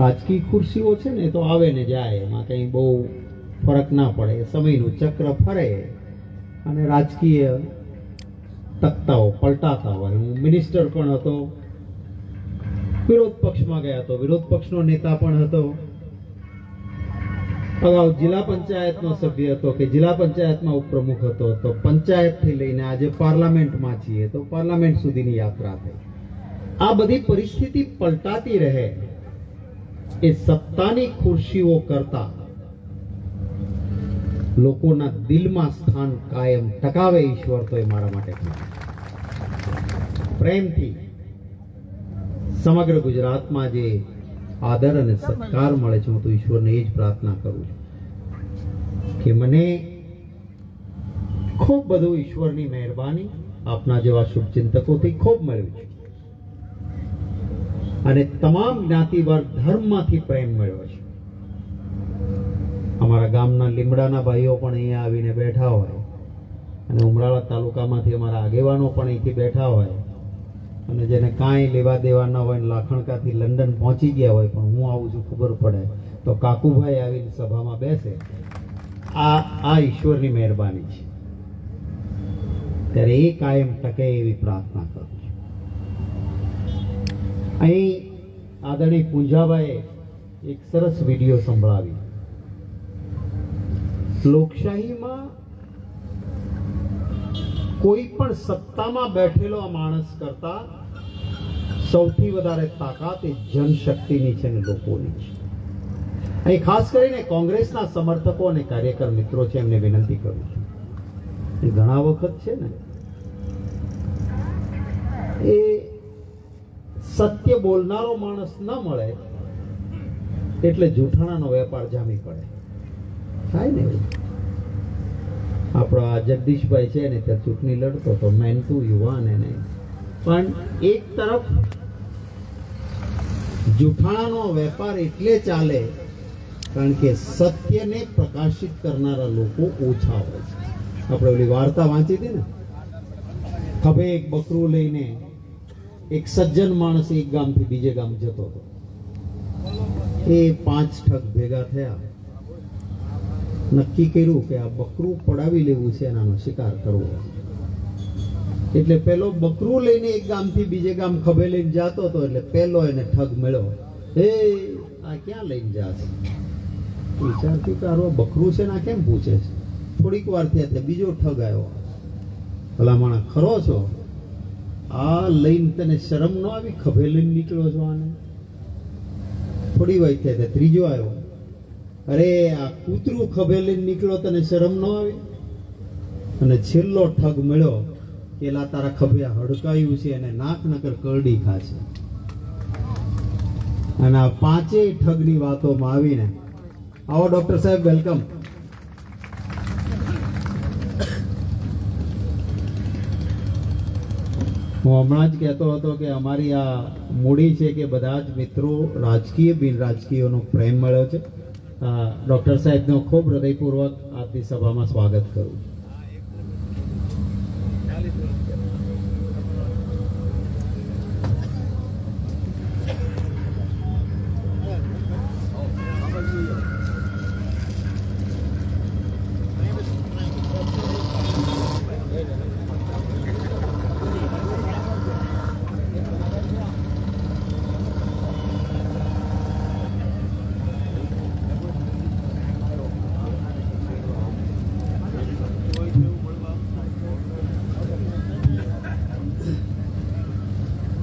રાજકીય ખુરશીઓ છે ને તો આવે ને જાય, એમાં કંઈ બહુ ફરક ના પડે, સમયનું ચક્ર ફરે અને રાજકીય તખ્તાઓ પલટાતા હોય. હું મિનિસ્ટર પણ હતો, વિરોધ પક્ષમાં ગયા હતો, વિરોધ પક્ષનો નેતા પણ હતો, અગાઉ જિલ્લા પંચાયતનો સભ્ય હતો કે જિલ્લા પંચાયતમાં ઉપપ્રમુખ હતો, તો પંચાયતથી લઈને આજે પાર્લામેન્ટમાં છીએ તો પાર્લામેન્ટ સુધીની યાત્રા થઈ. આ બધી પરિસ્થિતિ પલટાતી રહે એ સત્તાની ખુરશીઓ કરતા લોકોના દિલમાં સ્થાન કાયમ ટકાવે ઈશ્વર તો એ મારા માટે પ્રેમથી સમગ્ર ગુજરાતમાં જે આદર અને સત્કાર મળે છે, હું તો ઈશ્વરને એ જ પ્રાર્થના કરું છું કે મને ખૂબ બધું ઈશ્વરની મહેરબાની આપના જેવા શુભચિંતકોથી ખૂબ મળ્યું છે અને તમામ જ્ઞાતિ વર્ગ ધર્મમાંથી પ્રેમ મળ્યો છે. અમારા ગામના લીમડાના ભાઈઓ પણ અહીંયા આવીને બેઠા હોય અને ઉમરાળા તાલુકામાંથી અમારા આગેવાનો પણ અહીંથી બેઠા હોય અને જેને કાંઈ લેવા દેવા ન હોય, લાખણકાથી લંડન પહોંચી ગયા હોય પણ હું આવું છું ખબર પડે તો કાકુભાઈ આવીને સભામાં બેસે. આ ઈશ્વરની મહેરબાની છે. ત્યારે એ કાયમ ટકે એવી પ્રાર્થના કરું છું. અહીં આદરણીય પૂંજાભાઈએ એક સરસ વિડીયો સંભળાવી. લોકશાહીમાં કોઈ પણ સત્તામાં બેઠેલો માણસ કરતા સૌથી વધારે તાકાત એ જનશક્તિની છે ને લોકોની છે. અહીં ખાસ કરીને કોંગ્રેસના સમર્થકો અને કાર્યકર મિત્રો છે, એમને વિનંતી કરું છું. એ ઘણા વખત છે ને એ સત્ય બોલનારો માણસ ન મળે એટલે જૂઠાણાનો વેપાર જામી પડે. થાય ને એવું. આપણા જગદીશભાઈ છે ને ત્યાં ચૂંટણી લડતો તો મહેનતું યુવાન એને, પણ એક તરફ જૂઠાણાનો વેપાર એટલે ચાલે કારણ કે સત્યને પ્રકાશિત કરનારા લોકો ઓછા હોય છે. આપણે ઓલી વાર્તા વાંચી હતી ને, ખભે એક બકરું લઈને એક સજ્જન માણસ એક ગામથી બીજે ગામ જતો હતો. એ 5 ઠગ ભેગા થયા, નક્કી કર્યું કે આ બકરું પડાવી લેવું છે, એનો શિકાર કરવો. એટલે પેલો બકરું લઈને એક ગામથી બીજે ગામ ખભે લઈને જતો હતો, એટલે પેલો એને ઠગ મળ્યો. હે આ ક્યાં લઈને જાશે? વિચારતી કે આ બકરું છે ને આ કેમ પૂછે છે? થોડીક વાર થયા બીજો ઠગ આવ્યો. ભલા માણસ ખરો છો? આ લઈને તને શરમ ન આવી? ખભે લઈને નીકળ્યો છો આને? થોડી વાર થયા ત્રીજો આવ્યો. અરે આ કૂતરું ખભે લઈને નીકળ્યો, તને શરમ ન આવી? અને છેલ્લો ઠગ મળ્યો, પેલા તારા ખભે હડકાયું છે અને નાક નકર કરડી ખાશે. અને આ 5 ઠગની વાતોમાં આવીને આવો ડોક્ટર સાહેબ, વેલકમ. હું હમણાં જ કહેતો હતો કે અમારી આ મૂડી છે કે બધા જ મિત્રો રાજકીય બિન રાજકીયનો પ્રેમ મળ્યો છે. ડોક્ટર સાહેબનો ખૂબ હૃદયપૂર્વક આજની સભામાં સ્વાગત કરું.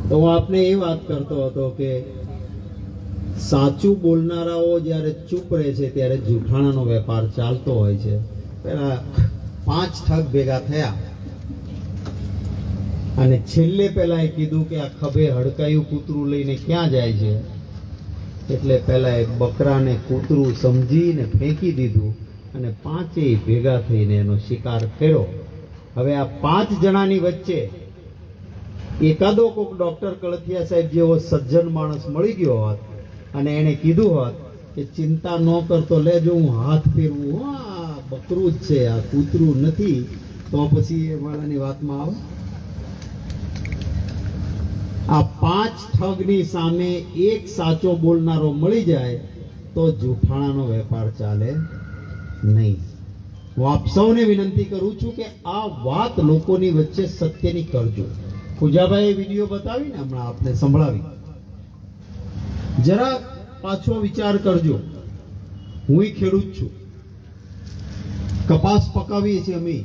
તો હું આપને એ વાત કરતો હતો કે સાચું બોલનારાઓ જ્યારે ચૂપ રહે છે ત્યારે જૂઠાણાનો વેપાર ચાલતો હોય છે. પેલા 5 ઠગ ભેગા થયા અને છેલ્લે પેલા એ કીધું કે આ ખભે હડકાયું કૂતરું લઈને ક્યાં જાય છે? એટલે પેલા એ બકરાને કૂતરું સમજીને ફેંકી દીધું અને 5 ભેગા થઈને એનો શિકાર કર્યો. હવે આ 5 જણાની વચ્ચે એકાદો કોક ડોક્ટર કળથિયા સાહેબ જેવો સજ્જન માણસ મળી ગયો હોત અને એને કીધું હોત કે ચિંતા ન કરતો, લેજો હું હાથ ફેરવું, હા બકરું જ છે આ કૂતરું નથી, તો પછી એ વાળાની વાતમાં આવે. આ 5 ઠગની સામે એક સાચો બોલનારો મળી જાય તો જૂઠાણાનો વેપાર ચાલે નહીં. હું આપ સૌને વિનંતી કરું છું કે આ વાત લોકોની વચ્ચે સત્યની કરજો. પૂજાભાઈએ વિડીયો બતાવીને હમણાં આપને સંભળાવી, જરા પાછો વિચાર કરજો. હું ખેડૂત છું, કપાસ પકાવીએ છીએ અમે.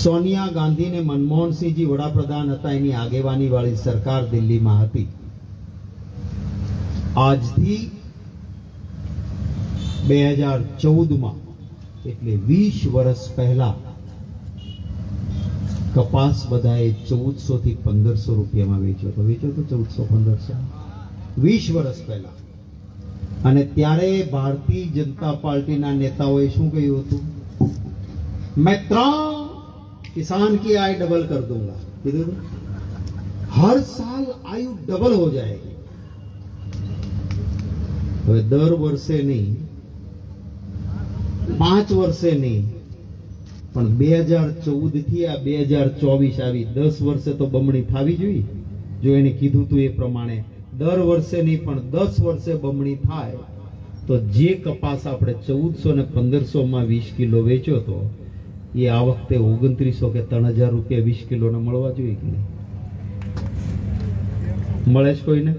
સોનિયા ગાંધી ને મનમોહનસિંહજી વડાપ્રધાન હતા, એની આગેવાની વાળી સરકાર દિલ્હીમાં હતી. આજથી 2014માં એટલે 20 વર્ષ પહેલા કપાસ બધાએ 1400 થી 1500 રૂપિયામાં વેચ્યો તો 1400-1500 20 વર્ષ પહેલા. અને ત્યારે ભારતીય જનતા પાર્ટીના નેતાઓએ શું કહ્યું હતું? મેં 3 किसान की आय डबल कर दूंगा. કીધું હતું, हर साल आयु डबल हो जाएगी. હવે દર વર્ષે નહીં, 5 વર્ષે નહીં, પણ 2014 થી આ 2024 આવી 10 વર્ષે તો બમણી થવી જોઈએ. જો એને કીધું તું એ પ્રમાણે દર વર્ષે નહીં પણ 10 વર્ષે બમણી થાય તો જે કપાસ આપણે 1400 ને 1500 માં 20 કિલો વેચ્યો તો એ આ વખતે 2900 કે 3000 રૂપિયા 20 કિલોના મળવા જોઈએ કે નહીં? મળે છે કોઈને?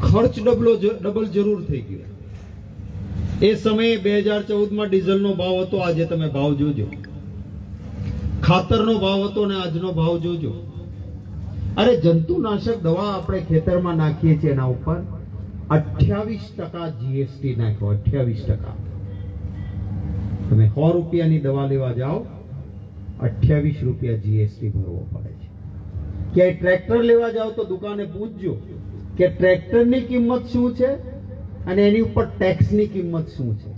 ખર્ચ ડબલ જરૂર થઈ ગયો. એ સમયે 2014માં ડીઝલનો ભાવ હતો, આજે તમે ભાવ જોજો. ખાતરનો ભાવ હતો ને આજનો ભાવ જોજો. અરે જંતુનાશક દવા આપણે ખેતરમાં નાખીએ છીએ, એના ઉપર 28% જીએસટી નાખ્યો. 28%. તમે 100 રૂપિયાની દવા લેવા જાઓ, 28 રૂપિયા જીએસટી ભરવો પડે છે. ક્યાંય ટ્રેક્ટર લેવા જાઓ તો દુકાને પૂછજો કે ટ્રેક્ટરની કિંમત શું છે અને એની ઉપર ટેક્સની કિંમત શું છે.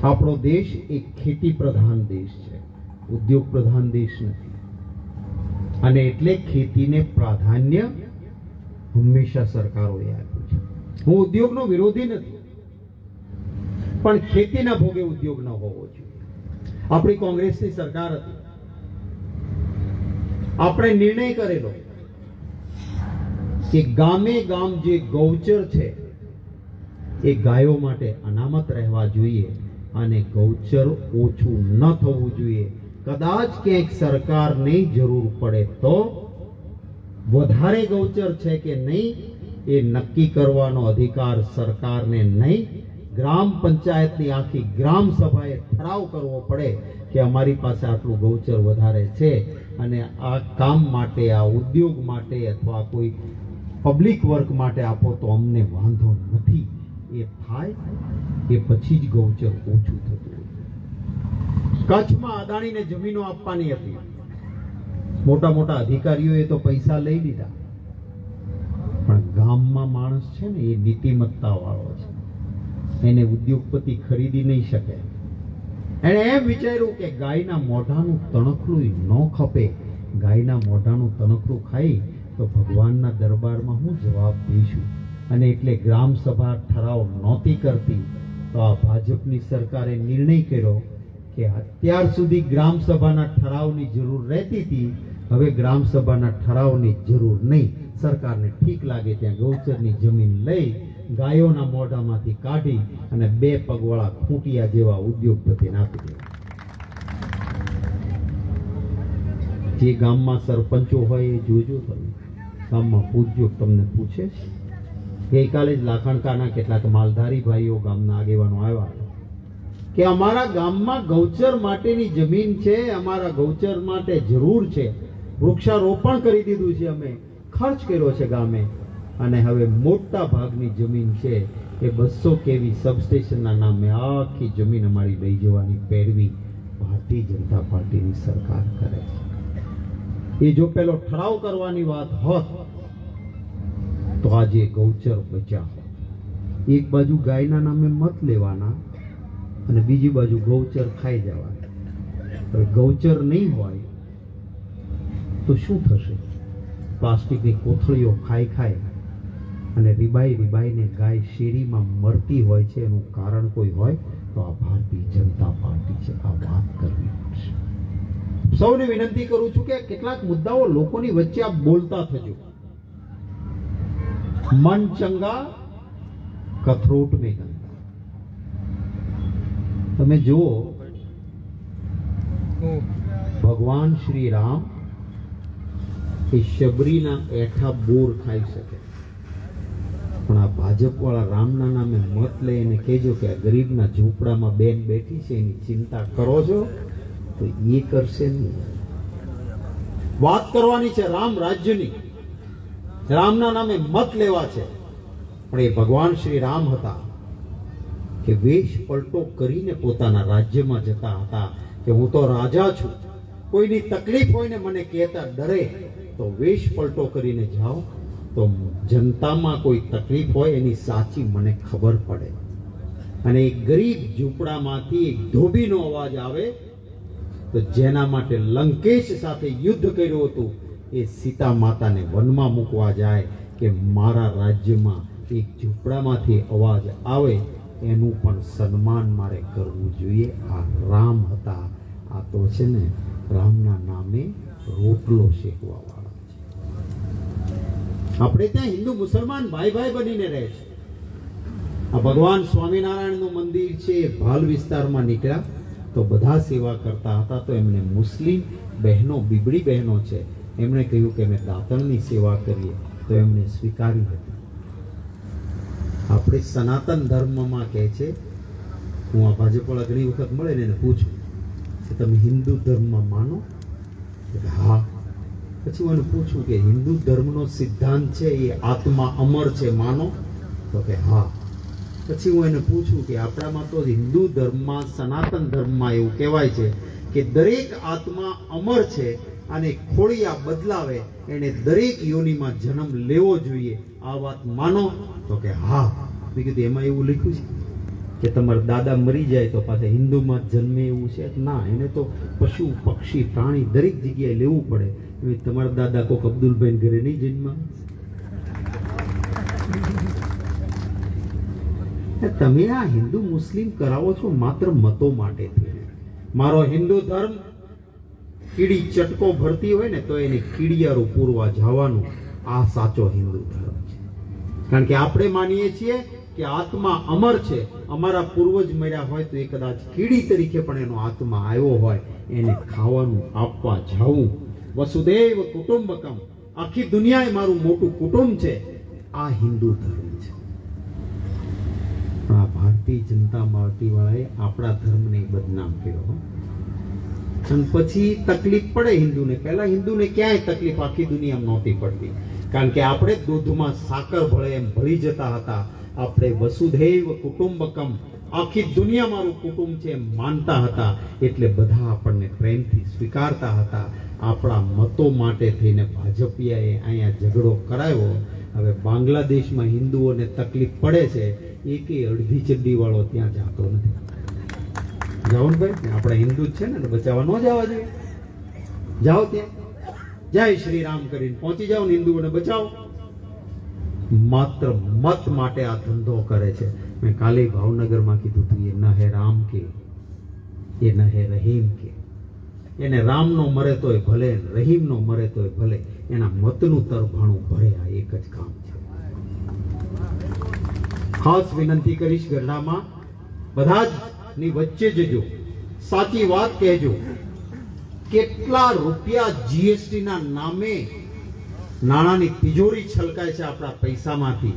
આપણો દેશ એક ખેતી પ્રધાન દેશ છે, ઉદ્યોગ પ્રધાન દેશ નથી. અને એટલે ખેતીને પ્રાધાન્ય હંમેશા સરકારોએ આપ્યું છે. હું ઉદ્યોગનો વિરોધી નથી, પણ ખેતીના ભોગે ઉદ્યોગ ન હોવો જોઈએ. આપણી કોંગ્રેસની સરકાર હતી, આપણે નિર્ણય કરેલો કે ગામે ગામ જે ગૌચર છે એ ગાયો માટે અનામત રહેવા જોઈએ અને ગૌચર ઓછું ન થવું જોઈએ. કદાચ ક્યાંક સરકારને જરૂર પડે તો વધારે ગૌચર છે કે નહીં એ નક્કી કરવાનો અધિકાર સરકારને નહીં, ગ્રામ પંચાયતની આખી ગ્રામ સભાએ ઠરાવ કરવો પડે કે અમારી પાસે આટલું ગૌચર વધારે છે અને આ કામ માટે, આ ઉદ્યોગ માટે અથવા કોઈ પબ્લિક વર્ક માટે આપો તો અમને વાંધો નથી. એ થાય એ પછી જ ગૌચર ઓછું થતું. કચ્છમાં અદાણીને જમીનો આપવાની હતી, મોટા મોટા અધિકારીઓએ તો પૈસા લઈ લીધા, પણ ગામમાં માણસ છે ને એ નીતિમત્તા વાળો છે, એને ઉદ્યોગપતિ ખરીદી નહીં શકે. એને એમ વિચાર્યું કે ગાયના મોઢાનું તણખલું ન ખપે, ગાયના મોઢાનું તણખલું ખાઈ તો ભગવાનના દરબારમાં હું જવાબ દઈશું. અને એટલે ગ્રામ સભા ઠરાવ નહોતી કરતી તો આ ભાજપની સરકારે નિર્ણય કર્યો કે અત્યાર સુધી ગ્રામ સભાના ઠરાવની જરૂર રહેતી હતી, હવે ગ્રામ સભાના ઠરાવની જરૂર નહીં. સરકારને ઠીક લાગે ત્યાં ગૌચરની જમીન લઈ ગાયોના મોઢામાંથી કાઢી અને 2 પગવાળા ખૂંટિયા જેવા ઉદ્યોગપતિને આપી દેવા. જે ગામમાં સરપંચો હોય એ જોજો, તમે ગામમાં પૂછજો, તમને પૂછે છે. ગઈકાલે જ લાખણકાના કેટલાક માલધારી ભાઈઓ, ગામના આગેવાનો આવ્યા કે અમારા ગામમાં ગૌચર માટેની જમીન છે, અમારા ગૌચર માટે જરૂર છે, વૃક્ષારોપણ કરી દીધું છે, અમે ખર્ચ કર્યો છે ગામે અને હવે મોટા ભાગની જમીન છે એ 200 કેવી સબસ્ટેશનના નામે આખી જમીન અમારી લઈ જવાની પેરવી ભારતીય જનતા પાર્ટીની સરકાર કરે છે. એ જો પેલો ઠરાવ કરવાની વાત હોત તો આજે ગૌચર બચ્યા હોત. એક બાજુ ગાયના નામે મત લેવાના અને બીજી બાજુ ગૌચર ખાઈ જવાના. હવે ગૌચર નહીં હોય તો શું થશે? પ્લાસ્ટિકની કોથળીઓ ખાઈ અને રીબાઈને ગાય શેરીમાં મરતી હોય છે. એનું કારણ કોઈ હોય તો આ ભારતીય જનતા પાર્ટી છે. આ વાત કરવી પડશે. સૌને વિનંતી કરું છું કે કેટલાક મુદ્દાઓ લોકોની વચ્ચે આપ બોલતા થજો. મન ચંગા કથરોટ મેં ગંગા. તમે જુઓ, ભગવાન શ્રી રામ એ શબરીના એઠા બોર ખાઈ શકે, પણ આ ભાજપ વાળા રામના નામે મત લઈને કહેજો કે આ ગરીબના ઝૂંપડામાં બેન બેઠી છે એની ચિંતા કરો છો, તો એ કરશે નહીં. વાત કરવાની છે રામ રાજ્યની, રામના નામે મત લેવા છે. પણ એ ભગવાન શ્રી રામ હતા કે વેશ પલટો કરીને પોતાના રાજ્યમાં જતા હતા કે હું તો રાજા છું, કોઈની તકલીફ હોય ને મને કહેતા ડરે તો વેશ પલટો કરીને જાઓ તો જનતામાં કોઈ તકલીફ હોય એની સાચી મને ખબર પડે. અને એક ગરીબ ઝૂંપડામાંથી એક ધોબીનો અવાજ આવે તો જેના માટે લંકેશ સાથે યુદ્ધ કર્યું હતું એ સીતા માતાને વનમાં મૂકવા જાય કે મારા રાજ્યમાં એક ઝૂંપડામાંથી અવાજ આવે એનું પણ સન્માન મારે કરવું જોઈએ. આ રામ હતા. આ તો છે ને રામના નામે રોટલો શેકવા વાળા છે. આપણે ત્યાં હિન્દુ મુસલમાન ભાઈ ભાઈ બનીને રહે છે. આ ભગવાન સ્વામિનારાયણનું મંદિર છે એ ભાલ વિસ્તારમાં નીકળ્યા તો બધા સેવા કરતા હતા, તો એમને મુસ્લિમ બહેનો, બીબડી બહેનો છે, એમણે કહ્યું કે અમે દાતણની સેવા કરીએ, તો એમણે સ્વીકારી હતી. આપણે સનાતન ધર્મમાં કહે છે, હું આ ભાજપવાળા ઘણી વખત મળે ને એને પૂછું કે તમે હિન્દુ ધર્મમાં માનો? હા. પછી હું એને પૂછું કે હિન્દુ ધર્મનો સિદ્ધાંત છે એ આત્મા અમર છે, માનો? તો કે હા. પછી હું એને પૂછું કે આપણામાં તો હિન્દુ ધર્મમાં, સનાતન ધર્મમાં એવું કહેવાય છે કે દરેક આત્મા અમર છે અને ખોળિયા બદલાવે એને દરેક યોનિમાં જન્મ લેવો જોઈએ, આ વાત માનો? તો કે હા. મેં કીધું એમાં એવું લખ્યું છે કે તમારા દાદા મરી જાય તો પાછા હિન્દુમાં જન્મે એવું છે? ના, એને તો પશુ પક્ષી પ્રાણી દરેક જગ્યાએ લેવું પડે. તમારા દાદા કોક અબ્દુલભાઈ ઘરે નહીં જન્મા? તમે આ હિન્દુ મુસ્લિમ કરાવો છો માત્ર મતો માટે. મારો હિન્દુ ધર્મ કીડી ચટકો ભરતી હોય ને તો એને કીડિયારું પૂરવા જવાનું, આ સાચો હિન્દુ ધર્મ છે. કારણ કે આપણે માનીએ છીએ કે આત્મા અમર છે. અમારા પૂર્વજ મર્યા હોય તો એ કદાચ કીડી તરીકે પણ એનો આત્મા આવ્યો હોય, એને ખાવાનું આપવા જવું. વસુદેવ કુટુંબકમ, આખી દુનિયા મારું મોટું કુટુંબ છે, આ હિન્દુ ધર્મ છે. આ ભારતીય જનતા પાર્ટી વાળાએ આપણા ધર્મને બદનામ કર્યો. અને પછી તકલીફ પડે હિન્દુને. પહેલા હિન્દુને ક્યાંય તકલીફ આખી દુનિયામાં નહોતી પડતી, કારણ કે આપણે દૂધમાં સાકર ભળે એમ ભળી જતા હતા. આપણે વસુધૈવ કુટુંબકમ, આખી દુનિયા મારું કુટુંબ છે એમ માનતા હતા, એટલે બધા આપણને પ્રેમથી સ્વીકારતા હતા. આપણા મતો માટે થઈને ભાજપિયાએ અહીંયા ઝઘડો કરાયો. હવે બાંગ્લાદેશમાં હિન્દુઓને તકલીફ પડે છે, એકે અડધી ચડ્ડી વાળો ત્યાં જાતો નથી. જાઓ ને ભાઈ, આપણે હિન્દુ જ છે ને, બચાવવા ન જવા જોઈએ. જાઓ ત્યાં, જય શ્રી રામ કરીને પહોંચી જાઓ ને હિન્દુઓને બચાવો. માત્ર મત માટે આ ધંધો કરે છે. મેં કાલે ભાવનગરમાં કીધું હતું, એ ન હે રામ કે, એ ન હે રહીમ કે. એને રામનો મરે તોય ભલે, રહીમનો મરે તોય ભલે, એના મતનું તરભાણું ભરે. આ એક જ કામ છે. ખાસ વિનંતી કરીશ, ગરડામાં બધા જ ની વચ્ચે જજો, સાચી વાત કહેજો. કેટલા રૂપિયા જીએસટી ના નામે નાણાંની તિજોરી છલકાય છે આપણા પૈસામાંથી,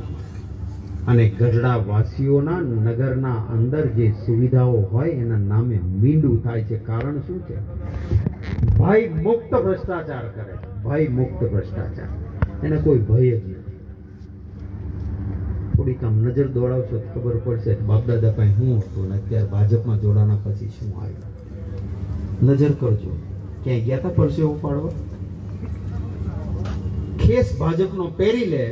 અને ગઢડા વાસીઓના નગરના અંદર જે સુવિધાઓ હોય એના નામે મીંડું થાય છે. કારણ શું છે? ભય મુક્ત ભ્રષ્ટાચાર કરે છે. ભય મુક્ત ભ્રષ્ટાચાર, એને કોઈ ભય જ નથી. થોડીક આમ નજર દોડાવશો તો ખબર પડશે બાપદાદા પાસે શું હતું ને અત્યારે ભાજપમાં જોડાના પછી શું આવ્યું. નજર કરજો, ક્યાંય ગયા હતા પરસેવો પાડવા? ખેસ ભાજપનો પહેરી લે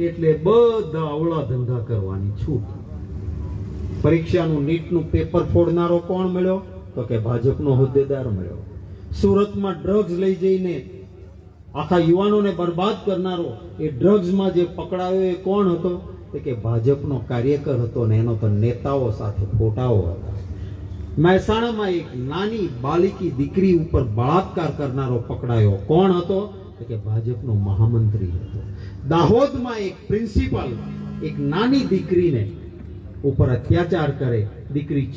એટલે બધા અવળા ધંધા કરવાની છૂટ. પરીક્ષાનું નીટનું પેપર ફોડનારો કોણ મળ્યો? તો કે ભાજપનો હોદ્દેદાર મળ્યો. સુરતમાં ડ્રગ્સ લઈ જઈને આખા યુવાનોને બરબાદ કરનારો, એ ડ્રગ્સમાં જે પકડાયો એ કોણ હતો? કે ભાજપનો કાર્યકર હતો ને એનો તો નેતાઓ સાથે ફોટાઓ હતા. મહેસાણામાં એક નાની બાલિકી દીકરી ઉપર બળાત્કાર કરનારો પકડાયો. કોણ હતો? તો કે ભાજપનો મહામંત્રી હતો. દાહોદમાં એક પ્રિન્સિપાલ એક નાની દીકરીને ઉપર અત્યાચાર કરે, દીકરી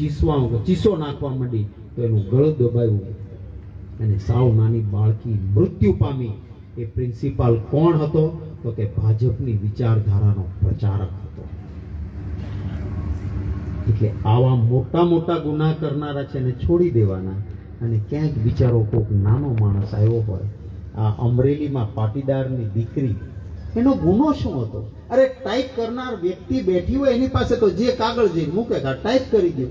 ચીસો નાખવા માંડી તો એનું ગળું દબાવ્યું અને સાવ નાની બાળકી મૃત્યુ પામી. એ પ્રિન્સિપાલ કોણ હતો? તો કે ભાજપની વિચારધારાનો પ્રચારક હતો. એટલે આવા મોટા મોટા ગુના કરનારા છે ને છોડી દેવાના, અને ક્યાંક બિચારો કોઈક નાનો માણસ આવ્યો હોય. આ અમરેલીમાં પાટીદારની દીકરી, એનો ગુનો શું હતો? અરે ટાઈપ કરનાર વ્યક્તિ બેઠી હોય એની પાસે તો જે કાગળ જઈને મૂકે ટાઈપ કરી દે,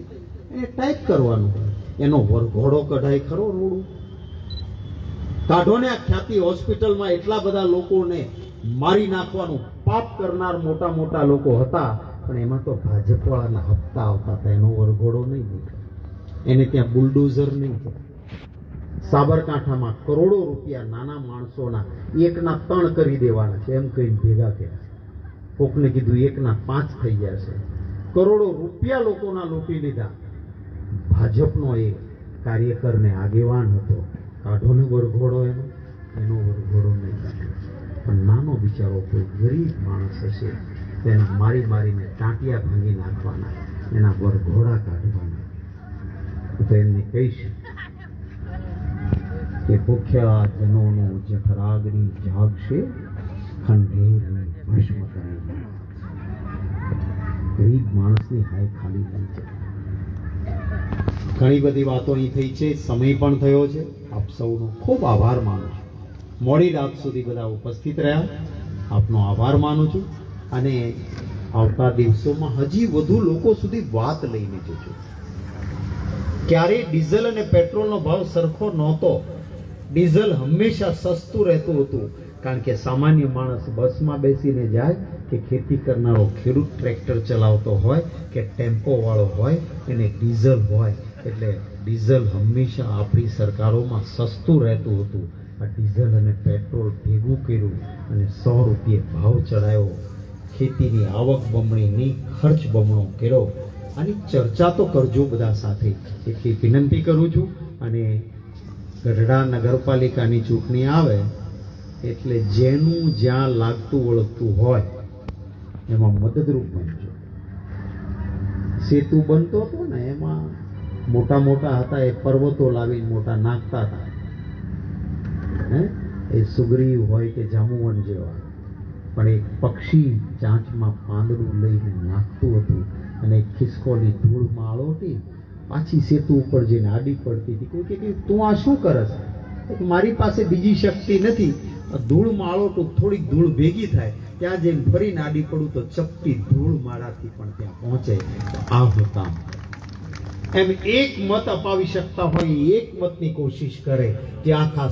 એને ટાઈપ કરવાનું. એનો વરઘોડો કઢાય ખરો રૂડું કાઢો ને. આ ખ્યાતિ હોસ્પિટલમાં એટલા બધા લોકોને મારી નાખવાનું પાપ કરનાર મોટા મોટા લોકો હતા, પણ એમાં તો ભાજપ વાળાના હપ્તા આવતા હતા. એનો વરઘોડો નહીં નીકળે, એને ત્યાં બુલડોઝર નહીં થાય. સાબરકાંઠામાં કરોડો રૂપિયા નાના માણસોના એકના 3 કરી દેવાના છે એમ કહીને ભેગા કર્યા. કોકને કીધું એકના 5 થઈ જશે. કરોડો રૂપિયા લોકોના લૂંટી લીધા. ભાજપનો એક કાર્યકરને આગેવાન હતો. કાઢો ને વરઘોડો એનો વરઘોડો નહીં કાઢ્યો. પણ નાનો બિચારો કોઈ ગરીબ માણસ હશે તો એને મારી મારીને ટાંટિયા ભાંગી નાખવાના, એના વરઘોડા કાઢવાના. તો એમને કહીશ કે ભૂખ્યા જનોનું જઠરાગ્નિ જાગશે, ખંડેરને ભસ્મ કરાવી. ગરીબ માણસની હાય ખાલી થઈ છે. ઘણી બધી વાતો અહીં થઈ છે, સમય પણ થયો છે. આપ સૌનો ખૂબ આભાર માનું છું. મોડી રાત સુધી બધા ઉપસ્થિત રહ્યા, આપનો આભાર માનું છું. અને આવતા દિવસોમાં હજી વધુ લોકો સુધી વાત લઈને જજો. ક્યારેય ડીઝલ અને પેટ્રોલનો ભાવ સરખો નહોતો. ડીઝલ હંમેશા સસ્તું રહેતું હતું, કારણ કે સામાન્ય માણસ બસમાં બેસીને જાય કે ખેતી કરનારો ખેડૂત ટ્રેક્ટર ચલાવતો હોય કે ટેમ્પો વાળો હોય, એને ડીઝલ હોય. એટલે ડીઝલ હંમેશા આપણી સરકારોમાં સસ્તું રહેતું હતું. આ ડીઝલ અને પેટ્રોલ ભેગું કર્યું અને 100 રૂપિયે ભાવ ચડાયો. ખેતીની આવક બમણી નહીં, ખર્ચ બમણો કર્યો. આની ચર્ચા તો કરજો બધા સાથે, એટલી વિનંતી કરું છું. અને ગઢડા નગરપાલિકાની ચૂંટણી આવે એટલે જેનું જ્યાં લાગતું વળગતું હોય એમાં મદદરૂપ બનજો. સેતુ બનતો હતો ને, એમાં મોટા મોટા હતા એ પર્વતો લાવીને મોટા નાખતા હતા. એ સુગ્રીવ હોય કે જાંબુવન જેવા, પણ એક પક્ષી ચાંચમાં પાંદડું લઈને નાખતું હતું અને ખિસકોલી ધૂળમાં આળોટી પાછી સેતુ ઉપર જઈને આડી પડતી હતી. કોઈ કે તું આ શું કરસ? મારી પાસે બીજી શક્તિ નથી, ધૂળ માળોટું, થોડીક ધૂળ ભેગી થાય ત્યાં જઈને ફરીને આડી પડું તો ચપટી ધૂળ માળાથી પણ ત્યાં પહોંચે. આ હોતા એમ એક મત અપાવી શકતા હોય, એક મતની કોશિશ કરે કે આખા